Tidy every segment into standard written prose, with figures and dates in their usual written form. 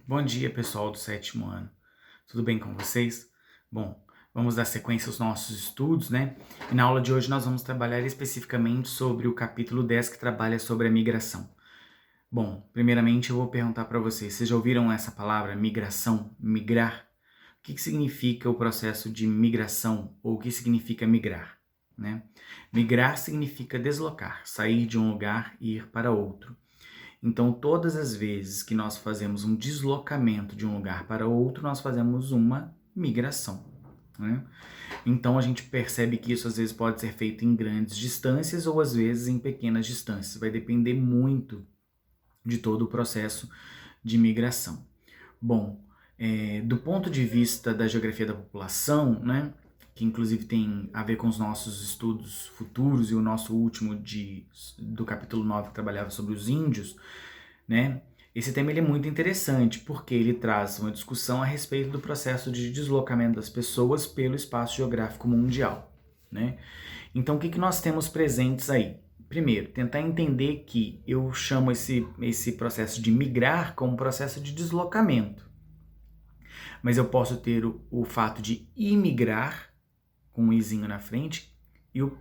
Bom dia, pessoal do sétimo ano. Tudo bem com vocês? Bom, vamos dar sequência aos nossos estudos, né? E na aula de hoje nós vamos trabalhar especificamente sobre o capítulo 10 que trabalha sobre a migração. Bom, primeiramente eu vou perguntar para vocês já ouviram essa palavra migração, migrar? O que significa o processo de migração ou o que significa migrar, né? Migrar significa deslocar, sair de um lugar e ir para outro. Então, todas as vezes que nós fazemos um deslocamento de um lugar para outro, nós fazemos uma migração, né? Então, a gente percebe que isso às vezes pode ser feito em grandes distâncias ou às vezes em pequenas distâncias. Vai depender muito de todo o processo de migração. Bom, do ponto de vista da geografia da população, né, que inclusive tem a ver com os nossos estudos futuros e o nosso último do capítulo 9 que trabalhava sobre os índios, né, esse tema ele é muito interessante porque ele traz uma discussão a respeito do processo de deslocamento das pessoas pelo espaço geográfico mundial, né? Então, o que nós temos presentes aí? Primeiro, tentar entender que eu chamo esse processo de migrar como processo de deslocamento. Mas eu posso ter o fato de imigrar, com um izinho na frente, e o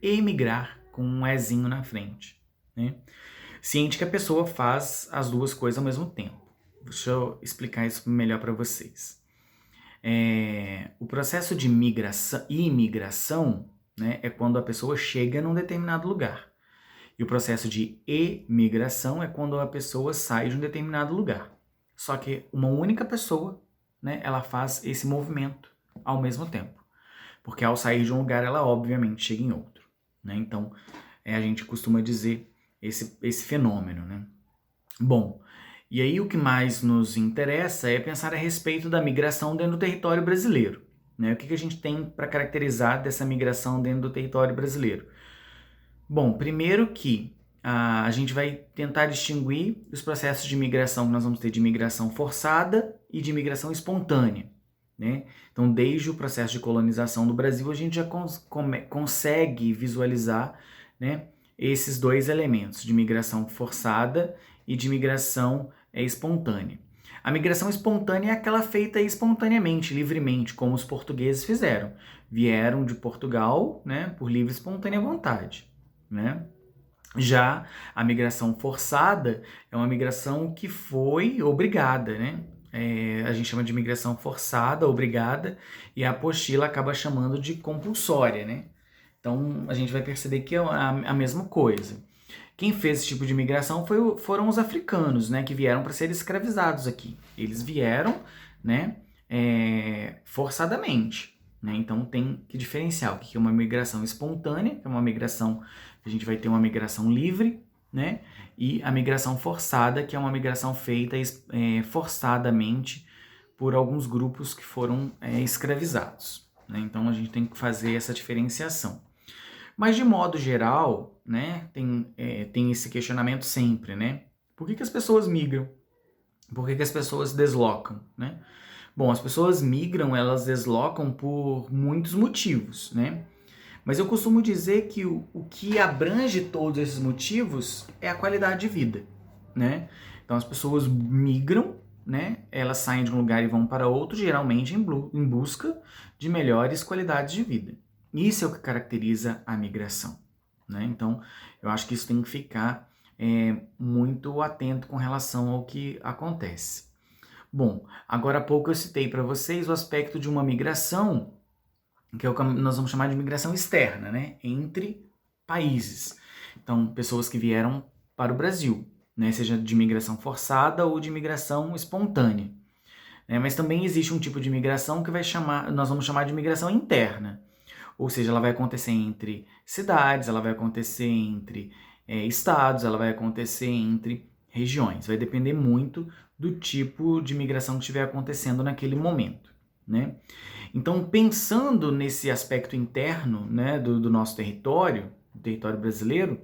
emigrar, com um ezinho na frente, né? Ciente que a pessoa faz as duas coisas ao mesmo tempo. Deixa eu explicar isso melhor para vocês. O processo de migração e imigração, né, é quando a pessoa chega num determinado lugar. E o processo de emigração é quando a pessoa sai de um determinado lugar. Só que uma única pessoa, né, ela faz esse movimento ao mesmo tempo. Porque ao sair de um lugar, ela obviamente chega em outro, né? Então, a gente costuma dizer esse fenômeno, né? Bom, e aí o que mais nos interessa é pensar a respeito da migração dentro do território brasileiro, né? O que a gente tem para caracterizar dessa migração dentro do território brasileiro? Bom, primeiro que a gente vai tentar distinguir os processos de migração que nós vamos ter de migração forçada e de migração espontânea, né? Então, desde o processo de colonização do Brasil, a gente já consegue visualizar, né, esses dois elementos, de migração forçada e de migração espontânea. A migração espontânea é aquela feita espontaneamente, livremente, como os portugueses fizeram. Vieram de Portugal, né, por livre e espontânea vontade, né? Já a migração forçada é uma migração que foi obrigada, né? A gente chama de migração forçada, obrigada, e a apostila acaba chamando de compulsória, né? Então a gente vai perceber que é a mesma coisa. Quem fez esse tipo de migração foram os africanos, né? Que vieram para ser escravizados aqui. Eles vieram, né? Forçadamente, né? Então tem que diferenciar o que é uma migração espontânea, que é uma migração a gente vai ter uma migração livre, né? E a migração forçada, que é uma migração feita forçadamente por alguns grupos que foram escravizados, né? Então a gente tem que fazer essa diferenciação. Mas de modo geral, né, tem esse questionamento sempre, né? Por que as pessoas migram? Por que as pessoas deslocam, né? Bom, as pessoas migram, elas deslocam por muitos motivos, né? Mas eu costumo dizer que o que abrange todos esses motivos é a qualidade de vida, né? Então as pessoas migram, né? Elas saem de um lugar e vão para outro, geralmente em busca de melhores qualidades de vida. Isso é o que caracteriza a migração, né? Então eu acho que isso tem que ficar muito atento com relação ao que acontece. Bom, agora há pouco eu citei para vocês o aspecto de uma migração que é o que nós vamos chamar de migração externa, né? Entre países. Então, pessoas que vieram para o Brasil, né? Seja de migração forçada ou de migração espontânea. Né? Mas também existe um tipo de migração que nós vamos chamar de migração interna. Ou seja, ela vai acontecer entre cidades, ela vai acontecer entre estados, ela vai acontecer entre regiões. Vai depender muito do tipo de migração que estiver acontecendo naquele momento, né? Então, pensando nesse aspecto interno, né, do nosso território, do território brasileiro,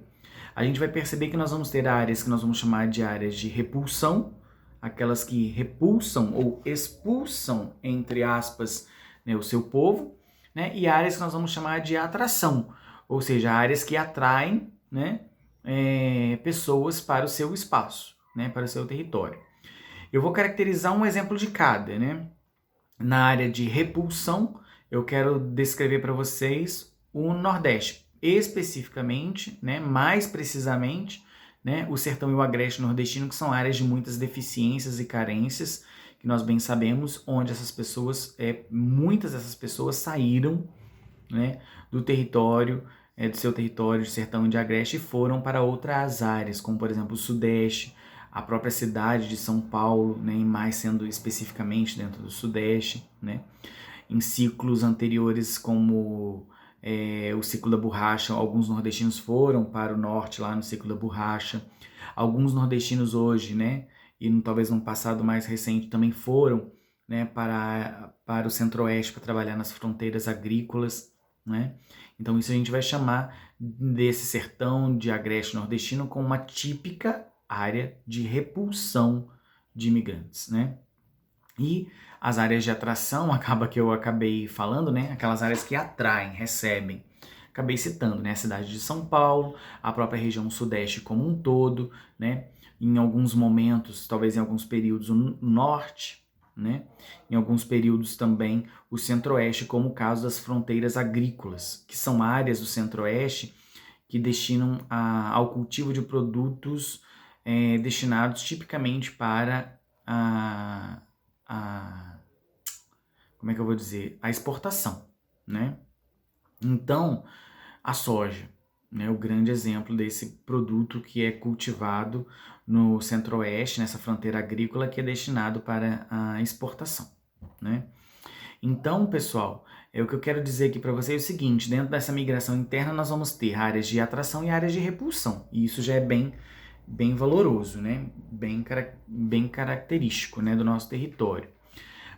a gente vai perceber que nós vamos ter áreas que nós vamos chamar de áreas de repulsão, aquelas que repulsam ou expulsam, entre aspas, né, o seu povo, né, e áreas que nós vamos chamar de atração, ou seja, áreas que atraem, né, pessoas para o seu espaço, né, para o seu território. Eu vou caracterizar um exemplo de cada, né? Na área de repulsão, eu quero descrever para vocês o Nordeste, especificamente, né, mais precisamente, né, o Sertão e o Agreste nordestino, que são áreas de muitas deficiências e carências, que nós bem sabemos, onde essas pessoas, muitas dessas pessoas saíram, né, do território, do seu território de Sertão e de Agreste e foram para outras áreas, como por exemplo o Sudeste, a própria cidade de São Paulo, né, e mais sendo especificamente dentro do Sudeste, né, em ciclos anteriores como o ciclo da borracha, alguns nordestinos foram para o norte lá no ciclo da borracha, alguns nordestinos hoje, né, e talvez num passado mais recente também foram, né, para o centro-oeste para trabalhar nas fronteiras agrícolas, né, então isso a gente vai chamar desse sertão de agreste nordestino como uma típica área de repulsão de imigrantes, né? E as áreas de atração, acaba que eu acabei falando, né? Aquelas áreas que atraem, recebem. Acabei citando, né? A cidade de São Paulo, a própria região sudeste como um todo, né? Em alguns momentos, talvez em alguns períodos, o norte, né? Em alguns períodos também o centro-oeste, como o caso das fronteiras agrícolas, que são áreas do centro-oeste que destinam ao cultivo de produtos destinados tipicamente para a como é que eu vou dizer? A exportação, né? Então, a soja, né? O grande exemplo desse produto que é cultivado no centro-oeste, nessa fronteira agrícola, que é destinado para a exportação, né? Então, pessoal, o que eu quero dizer aqui para vocês é o seguinte: dentro dessa migração interna nós vamos ter áreas de atração e áreas de repulsão, e isso já é bem valoroso, né? Bem característico, né, do nosso território.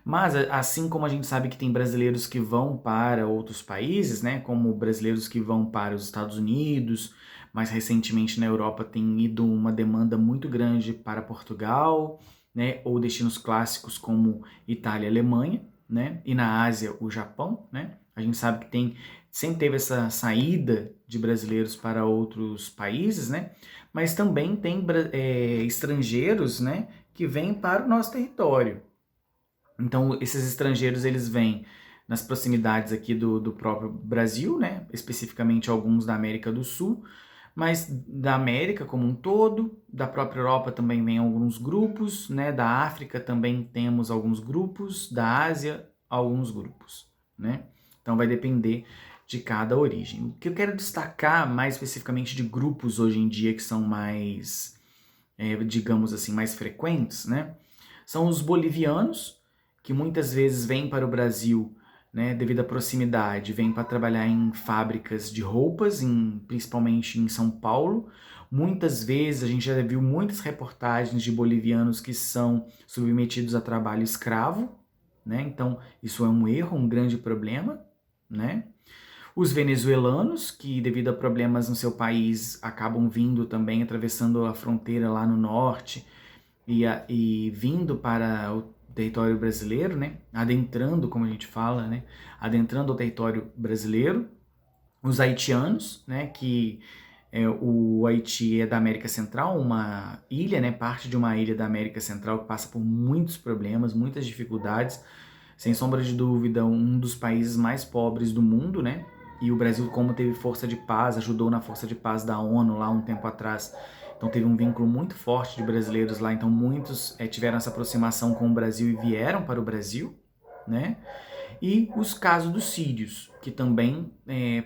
Mas assim como a gente sabe que tem brasileiros que vão para outros países, né, como brasileiros que vão para os Estados Unidos, mais recentemente na Europa tem ido uma demanda muito grande para Portugal, né, ou destinos clássicos como Itália e Alemanha, né, e na Ásia o Japão, né. A gente sabe que sempre teve essa saída de brasileiros para outros países, né, mas também tem estrangeiros, né, que vêm para o nosso território. Então, esses estrangeiros, eles vêm nas proximidades aqui do próprio Brasil, né? Especificamente alguns da América do Sul, mas da América como um todo, da própria Europa também vem alguns grupos, né? Da África também temos alguns grupos, da Ásia, alguns grupos, né? Então, vai depender de cada origem. O que eu quero destacar mais especificamente de grupos hoje em dia que são mais, digamos assim, mais frequentes, né? São os bolivianos, que muitas vezes vêm para o Brasil, né, devido à proximidade, vêm para trabalhar em fábricas de roupas, principalmente em São Paulo. Muitas vezes a gente já viu muitas reportagens de bolivianos que são submetidos a trabalho escravo, né? Então isso é um erro, um grande problema, né? Os venezuelanos, que devido a problemas no seu país acabam vindo também, atravessando a fronteira lá no norte e vindo para o território brasileiro, né? Adentrando, como a gente fala, né? Adentrando o território brasileiro. Os haitianos, né? Que o Haiti é da América Central, uma ilha, né? Parte de uma ilha da América Central que passa por muitos problemas, muitas dificuldades. Sem sombra de dúvida, um dos países mais pobres do mundo, né? E o Brasil, como teve força de paz, ajudou na força de paz da ONU lá um tempo atrás. Então teve um vínculo muito forte de brasileiros lá. Então muitos tiveram essa aproximação com o Brasil e vieram para o Brasil, né? E os casos dos sírios, que também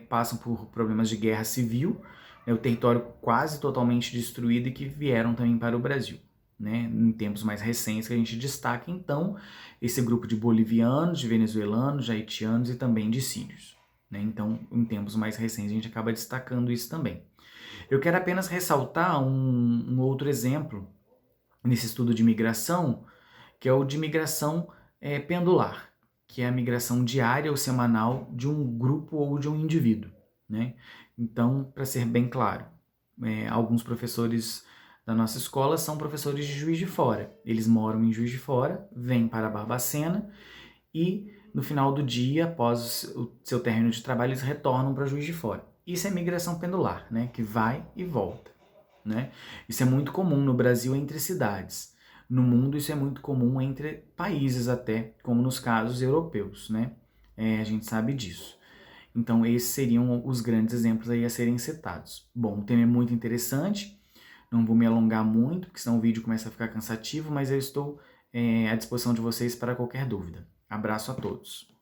passam por problemas de guerra civil, né? O território quase totalmente destruído e que vieram também para o Brasil, né? Em tempos mais recentes que a gente destaca, então, esse grupo de bolivianos, de venezuelanos, de haitianos e também de sírios, né? Então, em tempos mais recentes a gente acaba destacando isso também. Eu quero apenas ressaltar um outro exemplo nesse estudo de migração, que é o de migração pendular, que é a migração diária ou semanal de um grupo ou de um indivíduo, né? Então, para ser bem claro, alguns professores da nossa escola são professores de Juiz de Fora. Eles moram em Juiz de Fora, vêm para Barbacena e no final do dia, após o seu término de trabalho, eles retornam para Juiz de Fora. Isso é migração pendular, né? Que vai e volta, né? Isso é muito comum no Brasil entre cidades. No mundo isso é muito comum entre países até, como nos casos europeus, né? A gente sabe disso. Então esses seriam os grandes exemplos aí a serem citados. Bom, o tema é muito interessante, não vou me alongar muito, porque senão o vídeo começa a ficar cansativo, mas eu estou à disposição de vocês para qualquer dúvida. Abraço a todos.